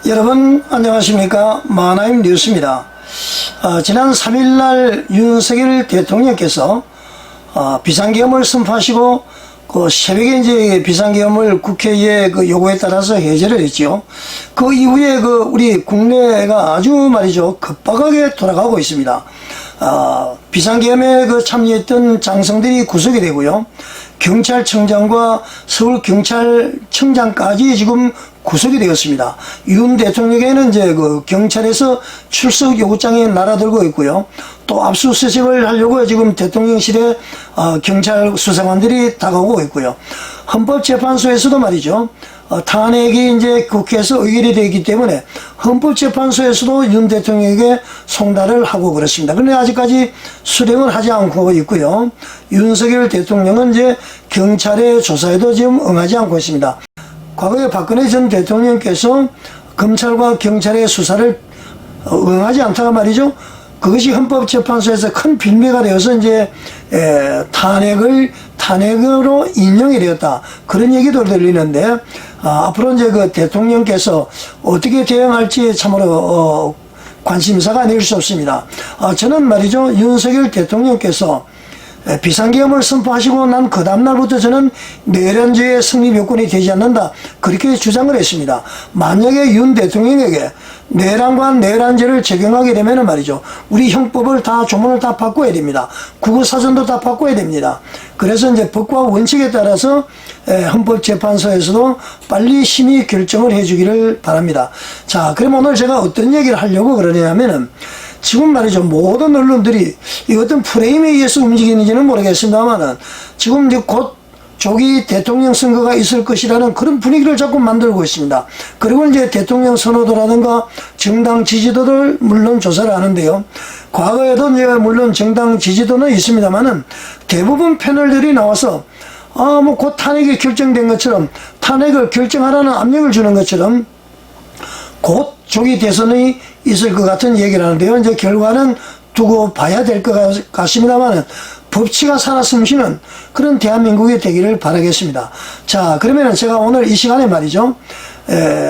여러분 안녕하십니까. 마하나임 뉴스입니다. 지난 3일날 윤석열 대통령께서 비상계엄을 선포하시고 그 새벽에 이제 비상계엄을 국회에 그 요구에 따라서 해제를 했지요. 그 이후에 그 우리 국내가 아주 말이죠 급박하게 돌아가고 있습니다. 비상계엄에 그 참여했던 장성들이 구속이 되고요. 경찰청장과 서울경찰청장까지 지금 구속이 되었습니다. 윤 대통령에게는 이제 그 경찰에서 출석 요구장에 날아들고 있고요. 또 압수수색을 하려고 지금 대통령실에 경찰 수사관들이 다가오고 있고요. 헌법재판소에서도 말이죠. 탄핵이 이제 국회에서 의결이 되기 때문에 헌법재판소에서도 윤 대통령에게 송달을 하고 그렇습니다. 그런데 아직까지 수령을 하지 않고 있고요. 윤석열 대통령은 이제 경찰의 조사에도 지금 응하지 않고 있습니다. 과거에 박근혜 전 대통령께서 검찰과 경찰의 수사를 응하지 않다가 말이죠. 그것이 헌법재판소에서 큰 빌미가 되어서 이제 탄핵으로 인용이 되었다. 그런 얘기도 들리는데 앞으로 이제 그 대통령께서 어떻게 대응할지 참으로 관심사가 아닐 수 없습니다. 저는 말이죠. 윤석열 대통령께서 비상계엄을 선포하시고 난 그 다음날부터 저는 내란죄의 성립 요건이 되지 않는다. 그렇게 주장을 했습니다. 만약에 윤 대통령에게 내란과 내란죄를 적용하게 되면 말이죠. 우리 형법을 다 조문을 다 바꿔야 됩니다. 국어사전도 다 바꿔야 됩니다. 그래서 이제 법과 원칙에 따라서 헌법재판소에서도 빨리 심의 결정을 해주기를 바랍니다. 자, 그럼 오늘 제가 어떤 얘기를 하려고 그러냐면은 지금 말이죠. 모든 언론들이 이 어떤 프레임에 의해서 움직이는지는 모르겠습니다만은 지금 이제 곧 조기 대통령 선거가 있을 것이라는 그런 분위기를 자꾸 만들고 있습니다. 그리고 이제 대통령 선호도라든가 정당 지지도를 물론 조사를 하는데요. 과거에도 이제 물론 정당 지지도는 있습니다만은 대부분 패널들이 나와서 뭐 곧 탄핵이 결정된 것처럼 탄핵을 결정하라는 압력을 주는 것처럼 곧 조기 대선이 있을 것 같은 얘기를 하는데요. 이제 결과는 두고 봐야 될 것 같습니다만은 법치가 살아 숨쉬는 그런 대한민국이 되기를 바라겠습니다. 자, 그러면은 제가 오늘 이 시간에 말이죠.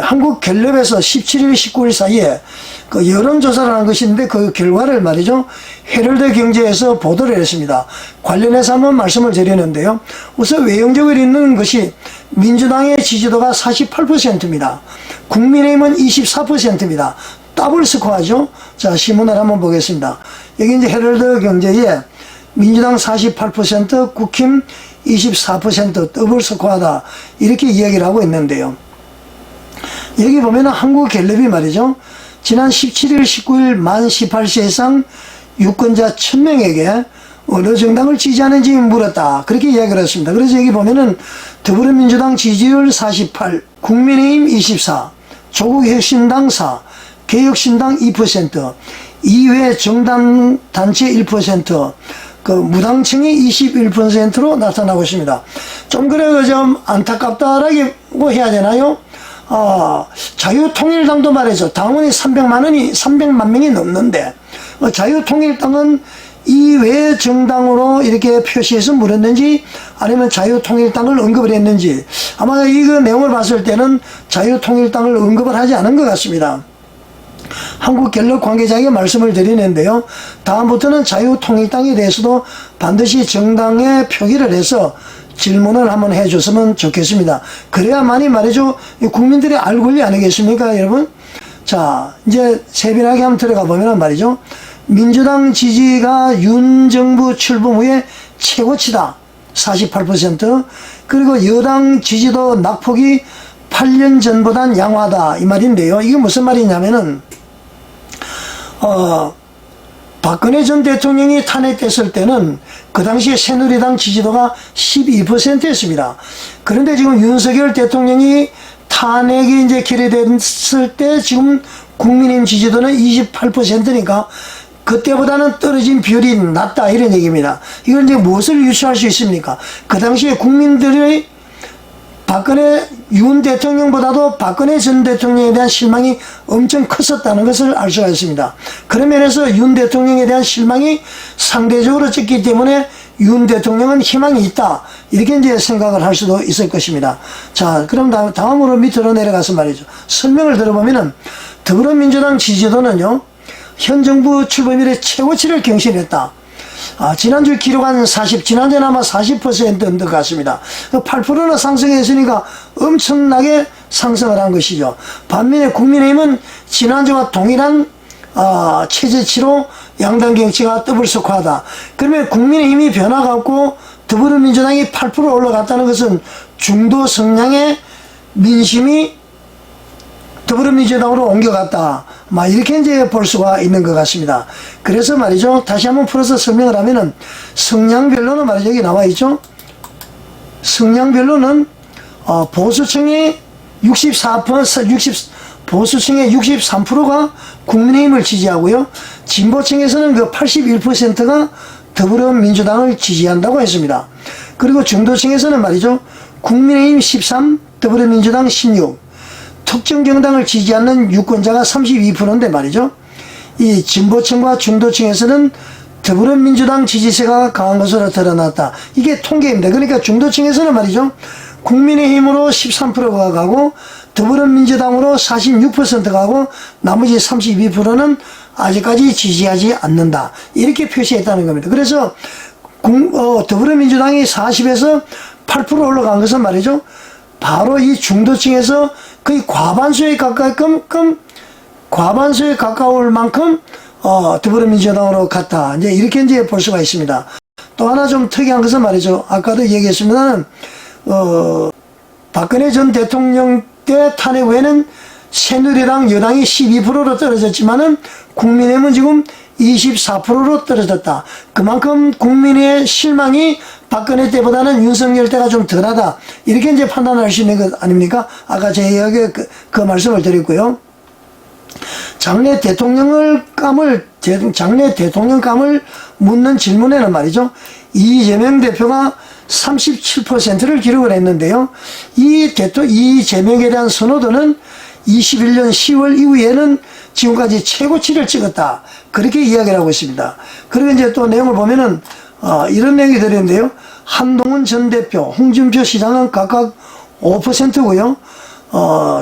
한국갤럽에서 17일, 19일 사이에 그 여론조사를 한 것인데 그 결과를 말이죠. 헤럴드 경제에서 보도를 했습니다. 관련해서 한번 말씀을 드리는데요. 우선 외형적으로 있는 것이 민주당의 지지도가 48%입니다. 국민의힘은 24%입니다. 더블 스코어죠. 자, 신문을 한번 보겠습니다. 여기 이제 헤럴드 경제에 민주당 48%, 국힘 24% 더블 스코어다. 이렇게 이야기를 하고 있는데요. 여기 보면은 한국갤럽이 말이죠. 지난 17일, 19일 만 18세 이상 유권자 1000명에게 어느 정당을 지지하는지 물었다. 그렇게 이야기를 했습니다. 그래서 여기 보면은 더불어민주당 지지율 48, 국민의힘 24, 조국혁신당 4, 개혁신당 2%, 이외 정당 단체 1%, 그 무당층이 21%로 나타나고 있습니다. 좀 그래도 좀 안타깝다라고 해야 되나요? 자유통일당도 말이죠. 당원이 300만 명이 넘는데 자유통일당은 이외 정당으로 이렇게 표시해서 물었는지 아니면 자유통일당을 언급을 했는지 아마 이거 내용을 봤을 때는 자유통일당을 언급을 하지 않은 것 같습니다. 한국갤럽 관계자에게 말씀을 드리는데요. 다음부터는 자유통일당에 대해서도 반드시 정당에 표기를 해서 질문을 한번 해줬으면 좋겠습니다. 그래야만이 말이죠. 국민들의 알 권리 아니겠습니까, 여러분? 자, 이제 세밀하게 한번 들어가 보면 말이죠. 민주당 지지가 윤 정부 출범 후에 최고치다. 48%. 그리고 여당 지지도 낙폭이 8년 전보단 양호하다. 이 말인데요. 이게 무슨 말이냐면은, 박근혜 전 대통령이 탄핵됐을 때는 그 당시에 새누리당 지지도가 12%였습니다. 그런데 지금 윤석열 대통령이 탄핵이 이제 결의됐을 때 지금 국민의힘 지지도는 28%니까 그때보다는 떨어진 비율이 낮다 이런 얘기입니다. 이건 이제 무엇을 유추할 수 있습니까? 그 당시에 국민들의 박근혜 윤 대통령보다도 박근혜 전 대통령에 대한 실망이 엄청 컸었다는 것을 알 수가 있습니다. 그런 면에서 윤 대통령에 대한 실망이 상대적으로 적기 때문에 윤 대통령은 희망이 있다. 이렇게 이제 생각을 할 수도 있을 것입니다. 자, 그럼 다음으로 밑으로 내려가서 말이죠. 설명을 들어보면은 더불어민주당 지지도는요, 현 정부 출범 이래 최고치를 경신했다. 지난주 기록한 지난주는 아마 40%인 것 같습니다. 8%나 상승했으니까 엄청나게 상승을 한 것이죠. 반면에 국민의힘은 지난주와 동일한 최저치로 양당 경치가 떠들썩하다. 그러면 국민의힘이 변화가 없고 더불어민주당이 8% 올라갔다는 것은 중도 성향의 민심이 더불어민주당으로 옮겨갔다. 이렇게 이제 볼 수가 있는 것 같습니다. 그래서 말이죠. 다시 한번 풀어서 설명을 하면은 성향별로는 말이죠. 여기 나와 있죠. 성향별로는 보수층의 63%가 국민의힘을 지지하고요. 진보층에서는 그 81%가 더불어민주당을 지지한다고 했습니다. 그리고 중도층에서는 말이죠. 국민의힘 13, 더불어민주당 16, 특정 정당을 지지하는 유권자가 32%인데 말이죠. 이 진보층과 중도층에서는 더불어민주당 지지세가 강한 것으로 드러났다. 이게 통계입니다. 그러니까 중도층에서는 말이죠. 국민의힘으로 13%가 가고 더불어민주당으로 46%가 가고 나머지 32%는 아직까지 지지하지 않는다. 이렇게 표시했다는 겁니다. 그래서 더불어민주당이 40에서 8% 올라간 것은 말이죠. 바로 이 중도층에서 거의 과반수에 가까울 만큼 더불어민주당으로 갔다. 이렇게 볼 수가 있습니다. 또 하나 좀 특이한 것은 말이죠. 아까도 얘기했습니다만 박근혜 전 대통령 때 탄핵 후에는 새누리당 여당이 12%로 떨어졌지만은 국민의힘은 지금 24%로 떨어졌다. 그만큼 국민의 실망이 박근혜 때보다는 윤석열 때가 좀 덜하다. 이렇게 이제 판단할 수 있는 것 아닙니까? 아까 제 이야기에 그 말씀을 드렸고요. 장래 대통령감을 묻는 질문에는 말이죠. 이재명 대표가 37%를 기록을 했는데요. 이재명에 대한 선호도는 21년 10월 이후에는 지금까지 최고치를 찍었다. 그렇게 이야기를 하고 있습니다. 그리고 이제 또 내용을 보면은, 이런 내용이 들어있는데요. 한동훈 전 대표, 홍준표 시장은 각각 5%고요.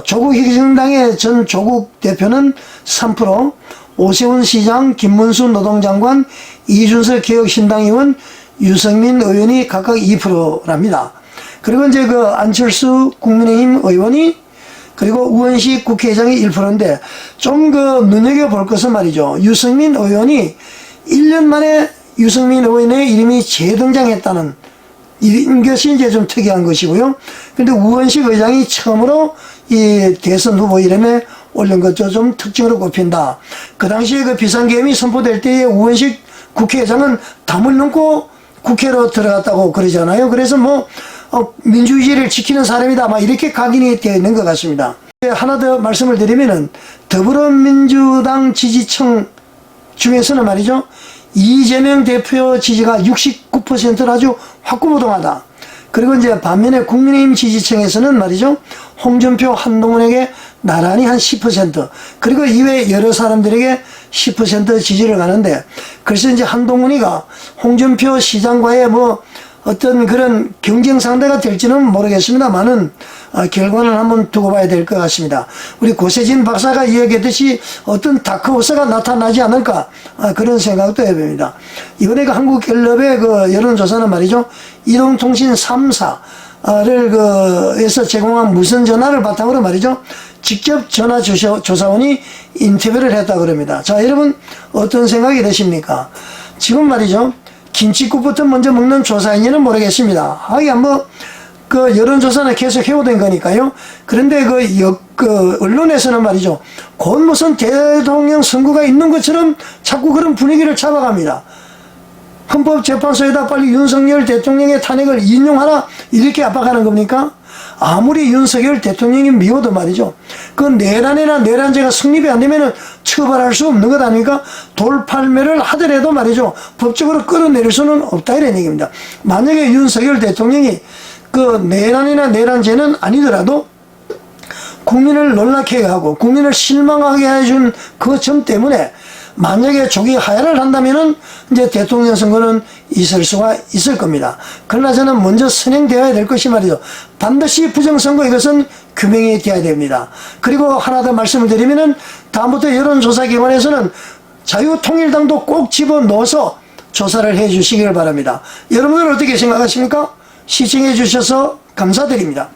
조국혁신당의 전 조국 대표는 3%, 오세훈 시장, 김문수 노동장관, 이준석 개혁신당 의원, 유승민 의원이 각각 2%랍니다. 그리고 이제 안철수 국민의힘 의원이 그리고 우원식 국회의장이 1%인데 좀 눈여겨볼 것은 말이죠. 유승민 의원이 1년 만에 유승민 의원의 이름이 재등장했다는 것이 이제 좀 특이한 것이고요. 근데 우원식 의장이 처음으로 이 대선 후보 이름에 올린 것도 좀 특징으로 꼽힌다. 그 당시에 비상계엄이 선포될 때에 우원식 국회의장은 담을 넘고 국회로 들어갔다고 그러잖아요. 그래서 민주주의를 지키는 사람이다. 이렇게 각인이 되어 있는 것 같습니다. 하나 더 말씀을 드리면은 더불어민주당 지지층 중에서는 말이죠. 이재명 대표 지지가 69%로 아주 확고부동하다. 그리고 이제 반면에 국민의힘 지지층에서는 말이죠. 홍준표, 한동훈에게 나란히 한 10%, 그리고 이외에 여러 사람들에게 10% 지지를 가는데, 그래서 이제 한동훈이가 홍준표 시장과의 어떤 그런 경쟁 상대가 될지는 모르겠습니다만은 결과는 한번 두고 봐야 될 것 같습니다. 우리 고세진 박사가 이야기했듯이 어떤 다크호스가 나타나지 않을까 그런 생각도 해봅니다. 이번에 한국갤럽의 여론조사는 말이죠. 이동통신 3사를 에서 제공한 무선 전화를 바탕으로 말이죠. 직접 전화 조사원이 인터뷰를 했다고 그럽니다. 자, 여러분 어떤 생각이 드십니까? 지금 말이죠. 김치국부터 먼저 먹는 조사인지는 모르겠습니다. 하여간 여론조사는 계속 해오던 거니까요. 그런데 언론에서는 말이죠. 곧 무슨 대통령 선거가 있는 것처럼 자꾸 그런 분위기를 잡아갑니다. 헌법재판소에다 빨리 윤석열 대통령의 탄핵을 인용하라 이렇게 압박하는 겁니까? 아무리 윤석열 대통령이 미워도 말이죠. 내란이나 내란죄가 성립이 안 되면은 처벌할 수 없는 것 아닙니까? 돌팔매를 하더라도 말이죠. 법적으로 끌어내릴 수는 없다 이런 얘기입니다. 만약에 윤석열 대통령이 내란이나 내란죄는 아니더라도 국민을 놀라게 하고 국민을 실망하게 해준 그 점 때문에 만약에 조기 하야를 한다면은 이제 대통령 선거는 있을 수가 있을 겁니다. 그러나 저는 먼저 선행되어야 될 것이 말이죠. 반드시 부정선거 이것은 규명이 되어야 됩니다. 그리고 하나 더 말씀을 드리면은 다음부터 여론조사기관에서는 자유통일당도 꼭 집어넣어서 조사를 해 주시길 바랍니다. 여러분들 어떻게 생각하십니까? 시청해 주셔서 감사드립니다.